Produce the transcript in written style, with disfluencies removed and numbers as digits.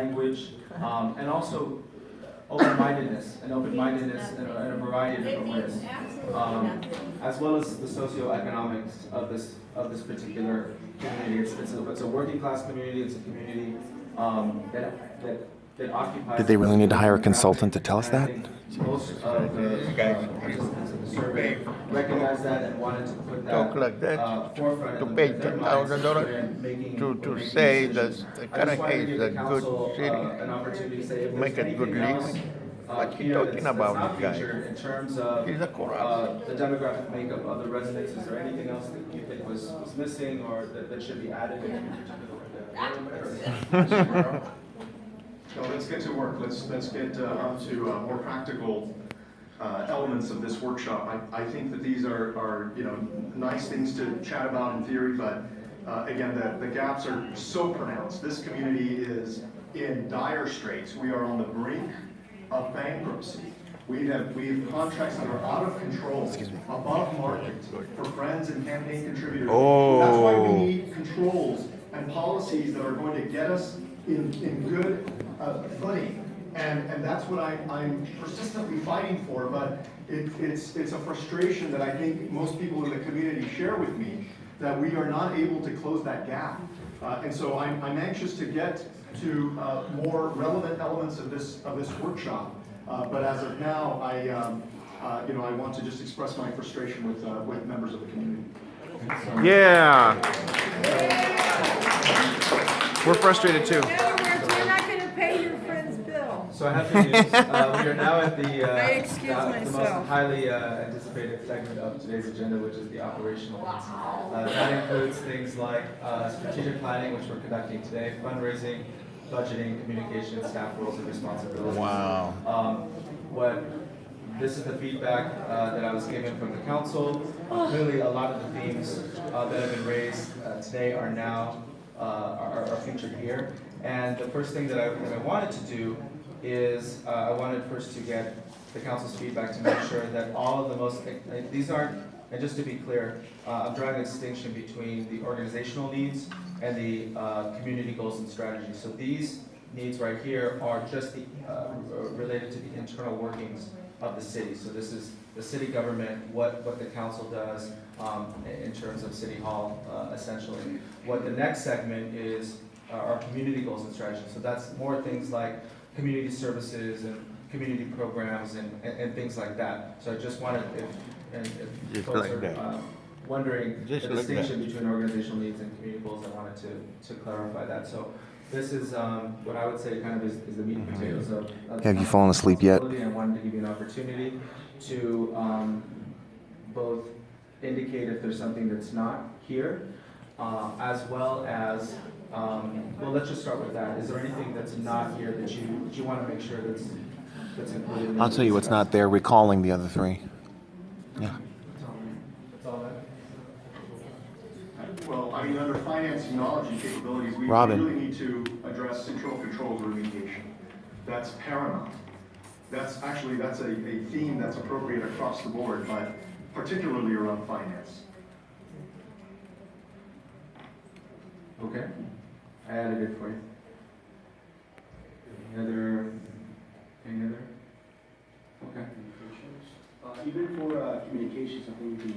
language, and also open-mindedness and in a variety of different ways, as well as the socioeconomics of this particular community. It's a working class community. It's a community that occupies. Did they really need to hire a consultant to tell us that? Most of the participants in the survey recognize that and wanted to put that Talk like that, forefront to in pay their minds $10,000 to say that Cudahy is a good an opportunity to say city, if make there's a good anything else, living. What you here talking that's about, not this guy? featured in terms of He's a corrupt. the demographic makeup of the residents. Is there anything else that you think was missing or that should be added in particular? So let's get to work. Let's get on to more practical elements of this workshop. I think that these are nice things to chat about in theory, but again, the gaps are so pronounced. This community is in dire straits. We are on the brink of bankruptcy. We have contracts that are out of control, above market for friends and campaign contributors. That's why we need controls and policies that are going to get us in good footing. And that's what I'm persistently fighting for, but it's a frustration that I think most people in the community share with me, that we are not able to close that gap. And so I'm anxious to get to more relevant elements of this workshop. But as of now, I want to just express my frustration with members of the community. Yeah. We're frustrated too. In other words, you're not going to pay your friend's bill. So I have good news. We are now at I excuse the most myself. highly anticipated segment of today's agenda, which is the operational needs. That includes things like strategic planning, which we're conducting today, fundraising, budgeting, communication, staff roles and responsibilities. Wow. This is the feedback that I was given from the council. Clearly, a lot of the themes that have been raised today are now are featured here. And the first thing that I wanted to do is I wanted first to get the council's feedback to make sure that all of the most, these aren't, and just to be clear, I'm drawing a distinction between the organizational needs and the community goals and strategies. So these needs right here are just related to the internal workings of the city. So this is the city government, what the council does in terms of city hall, essentially. What the next segment is our community goals and strategies. So that's more things like community services and community programs and things like that. So I just wanted, if folks are wondering the distinction between organizational needs and community goals, I wanted to clarify that. So this is what I would say kind of is the meat and potatoes of Have you fallen asleep yet? I wanted to give you an opportunity to both indicate if there's something that's not here, as well as, well, let's just start with that. Is there anything that's not here that you want to make sure that's included in I'll tell you what's not there. Recalling the other three. Yeah. That's all that? Well, I mean, under financing knowledge and capabilities, we Robin. really need to address internal controls remediation. That's paramount. That's a theme that's appropriate across the board, but particularly around finance. Okay, I added it for you. Any other? Okay. Even for communications, I think you can